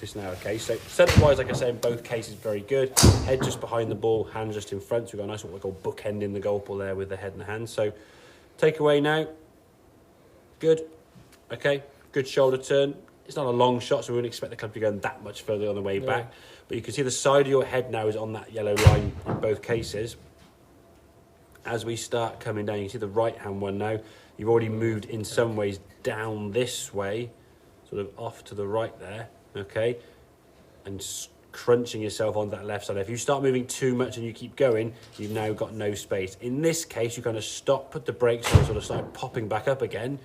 this now, okay? So setup-wise, like I say, in both cases, very good. Head just behind the ball, hands just in front. So we've got a nice what we call bookend in the golf ball there with the head and the hands. So take away now. Good. Okay. Good shoulder turn. It's not a long shot, so we wouldn't expect the club to be going that much further on the way back. But you can see the side of your head now is on that yellow line in both cases. As we start coming down, you can see the right-hand one now. You've already moved in some ways down this way, sort of off to the right there, okay? And crunching yourself on that left side. If you start moving too much and you keep going, you've now got no space. In this case, you kind of stop, put the brakes on, sort of start popping back up again,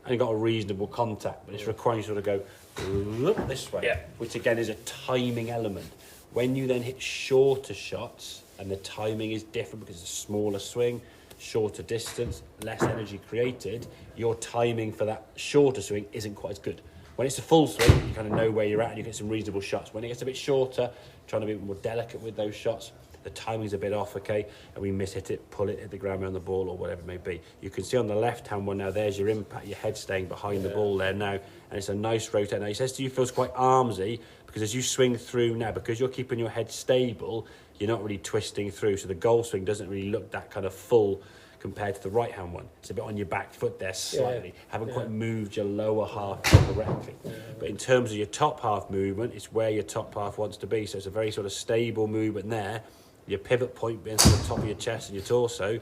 and you've got a reasonable contact. But it's requiring you to sort of go this way, which again is a timing element. When you then hit shorter shots, and the timing is different because it's a smaller swing, shorter distance, less energy created, your timing for that shorter swing isn't quite as good. When it's a full swing, you kind of know where you're at and you get some reasonable shots. When it gets a bit shorter, trying to be more delicate with those shots, the timing's a bit off, okay, and we miss-hit it, pull it, hit the ground around the ball or whatever it may be. You can see on the left-hand one now, there's your impact, your head staying behind the ball there now, and it's a nice rotate. Now, he says to you, feels quite armsy, because as you swing through now, because you're keeping your head stable, you're not really twisting through, so the golf swing doesn't really look that kind of full compared to the right-hand one. It's a bit on your back foot there slightly. Haven't quite moved your lower half correctly. But in terms of your top half movement, it's where your top half wants to be. So it's a very sort of stable movement there. Your pivot point being to the top of your chest and your torso,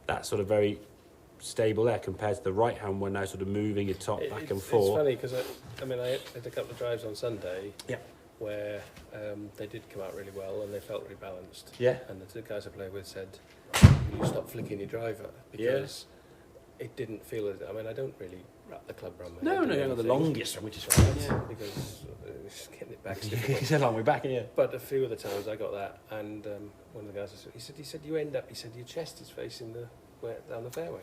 that's sort of very stable there compared to the right-hand one now sort of moving your top back and forth. It's funny because, I had a couple of drives on Sunday. Where they did come out really well and they felt really balanced. And the two guys I played with said, "You stop flicking your driver," because it didn't feel as. I don't really wrap the club around my head. No, you're not the longest one, which is fine. Because it's getting it back. It's a long way back, yeah. But a few of the times I got that, and one of the guys he said you end up. He said your chest is facing down the fairway.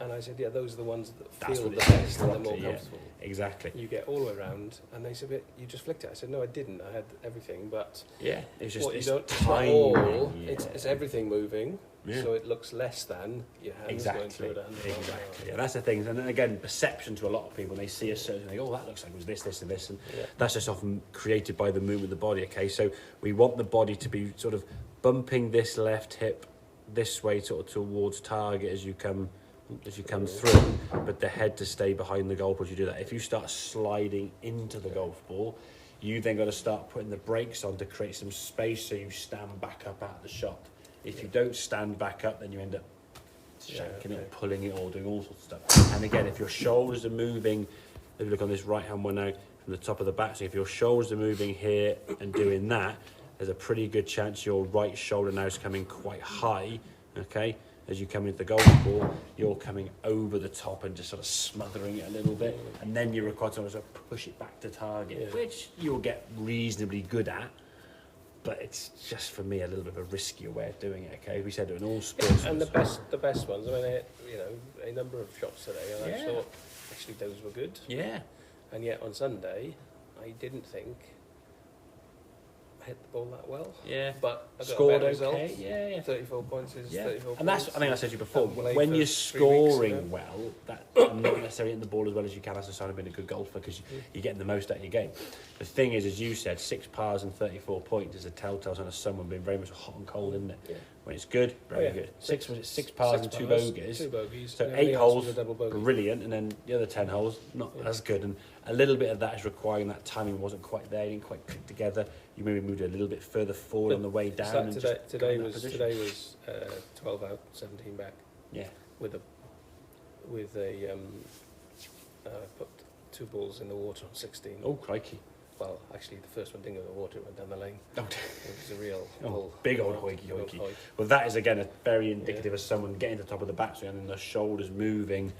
And I said, those are the ones that feel the best and the more comfortable. Exactly. You get all the way around, and they said, you just flicked it. I said, no, I didn't. I had everything, but it's just it's all. It's everything moving, so it looks less than your hands going through it. Exactly. And that's the thing. And then again, perception to a lot of people, they see a certain thing. Oh, that looks like it was this, this, and this, and that's just often created by the movement of the body. Okay, so we want the body to be sort of bumping this left hip this way sort of towards target as you come through, but the head to stay behind the golf ball as you do that. If you start sliding into the golf ball, you then got to start putting the brakes on to create some space so you stand back up at the shot. If you don't stand back up, then you end up shanking it, pulling it, or doing all sorts of stuff. And again, if your shoulders are moving, if you look on this right hand one now from the top of the back, so if your shoulders are moving here and doing that, there's a pretty good chance your right shoulder now is coming quite high, okay? As you come into the golf ball, you're coming over the top and just sort of smothering it a little bit, and then you're required to sort of push it back to target, which you'll get reasonably good at, but it's just, for me, a little bit of a riskier way of doing it, okay? We said in all sports. And the best ones, I hit, a number of shots today, and I thought, actually, those were good. And yet, on Sunday, I didn't think hit the ball that well. But I got scored okay. Result. 34 points is 34 and that's, points. I think I said to you before, when you're scoring well, that not necessarily hitting the ball as well as you can, that's a sign of being a good golfer, because you're getting the most out of your game. The thing is, as you said, 6 pars and 34 points is a telltale sign of someone being very much hot and cold, isn't it? When it's good, very good. Six pars and 2 bogeys. 2 bogeys. So 8 holes, brilliant, and then the other 10 holes, not as good. And a little bit of that is requiring that timing wasn't quite there, didn't quite click together. You maybe moved a little bit further forward on the way down. Today was 12 out, 17 back. With a put 2 balls in the water on 16. Oh, crikey. Well, actually, the first one didn't go in the water, it went down the lane. It was a real big old hoiky. Well, that is, again, a very indicative of someone getting to the top of the backswing and the shoulders moving,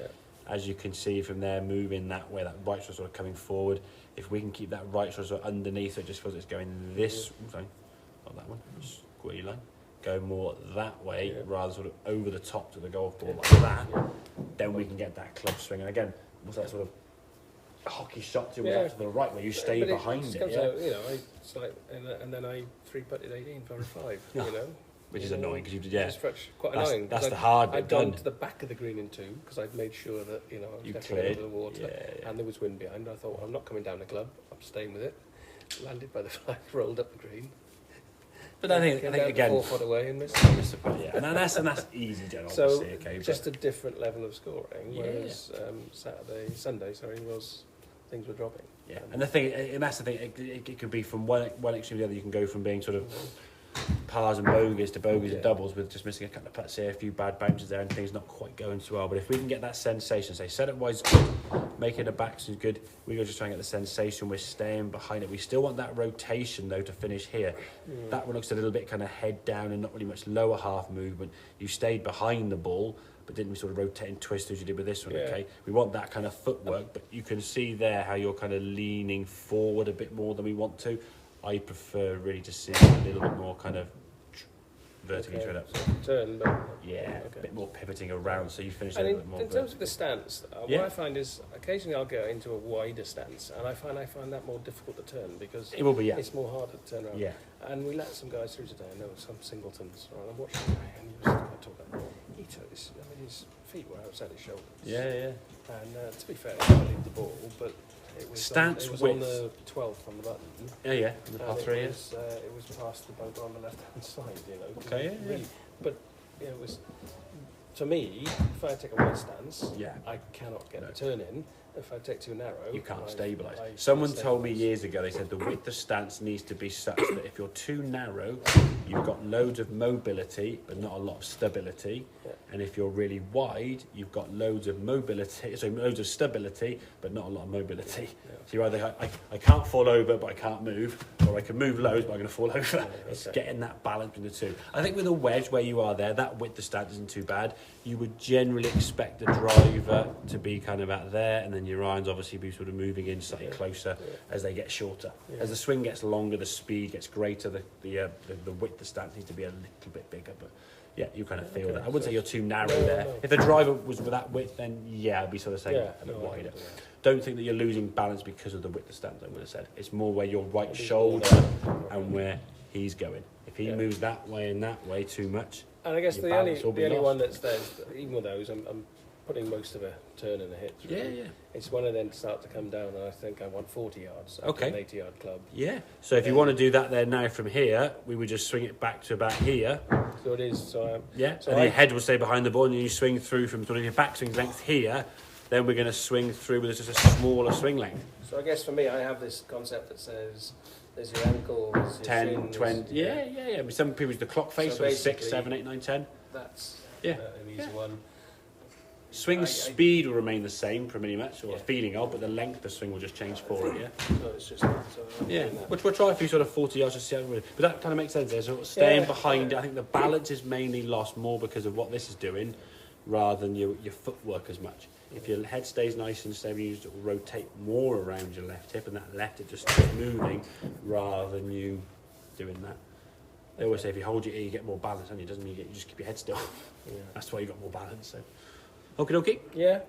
as you can see from there, moving that way, that right shoulder sort of coming forward. If we can keep that right shoulder sort of underneath, so it just feels it's going this, sorry, not that one, square line, go more that way, rather sort of over the top to the golf ball like that, then we can get that club swing. And again, what's that sort of hockey shot to the right where you stay behind it. It's like, and then I 3-putted 18 for a 5, Which is annoying because you did, It's quite annoying. That's the hard bit I'd done. gone to the back of the green in 2 because I'd made sure that, I was you definitely cleared over the water and there was wind behind. I thought, well, I'm not coming down the club, I'm staying with it. landed by the flag, rolled up the green. But I think again, 4 foot away and missed. Yeah, and that's easy, John. So obviously, okay, just a different level of scoring. Yeah. Whereas Sunday, was things were dropping. Yeah, and that's the thing. It could be from one extreme to the other. You can go from being sort of pars and bogeys to bogeys and doubles with just missing a couple of putts here, a few bad bounces there, and things not quite going too well. But if we can get that sensation, say setup-wise good, making the backs is good, we're just trying to get the sensation, we're staying behind it. We still want that rotation, though, to finish here. That one looks a little bit kind of head down and not really much lower half movement. You stayed behind the ball, but didn't sort of rotate and twist as you did with this one, okay? We want that kind of footwork, but you can see there how you're kind of leaning forward a bit more than we want to. I prefer really to see a little bit more kind of vertically tread up. So turn, but a bit more pivoting around, so you finish a and little bit more. In terms of the stance, what I find is occasionally I'll go into a wider stance, and I find that more difficult to turn because it will be, it's more harder to turn around. Yeah. And we let some guys through today. I know some singletons. Right, I'm watching the guy, and he was talking. He took his, his feet were outside his shoulders. Yeah. And to be fair, he lead the ball, but it was stance it was width. on the 12th on the button. Yeah. In the par 3 it was past the bunker on the left-hand side, Okay, really, but it was, to me, if I take a wide stance, I cannot get the turn in. If I take too narrow, you can't stabilise. Someone told me years ago, they said the width of stance needs to be such that if you're too narrow, you've got loads of mobility but not a lot of stability. And if you're really wide, you've got loads of mobility, so loads of stability but not a lot of mobility. So you're either, I can't fall over but I can't move, or I can move loads but I'm going to fall over. It's getting that balance between the two. I think with a wedge where you are there, that width of stance isn't too bad. You would generally expect the driver to be kind of out there, and then your irons obviously be sort of moving in slightly closer as they get shorter. As the swing gets longer, the speed gets greater, the width of stance needs to be a little bit bigger, but yeah, you kind of feel that. I wouldn't say you're too narrow there. If the driver was with that width, then I'd be sort of saying a bit wider. Don't think that you're losing balance because of the width of stance, I would have said. It's more where your right shoulder and where he's going. If he moves that way and that way too much, and I guess the only one that's there, even with those, I'm putting most of a turn and a hit through. Yeah. It's when I then start to come down, and I think I want 40 yards. Okay. An 80-yard club. Yeah. So if you want to do that there now from here, we would just swing it back to about here. So it is. So and your head will stay behind the ball, and you swing through from sort of your backswing length here. Then we're going to swing through with just a smaller swing length. So I guess for me, I have this concept that says there's your ankle, there's your 10, shins, 20. Yeah. Some people use the clock face, so 6, 7, 8, 9, 10. That's an easy one. Swing speed will remain the same pretty much, or feeling of, but the length of swing will just change for it, So it's just we'll try a few sort of 40 yards to see how it really, but that kind of makes sense there. So staying behind it, I think the balance is mainly lost more because of what this is doing, rather than your footwork as much. If your head stays nice and stable, you just rotate more around your left hip, and that left hip just starts moving rather than you doing that. They always say if you hold your ear, you get more balance, and it doesn't mean you just keep your head still. That's why you got more balance. So, okie dokie. Yeah.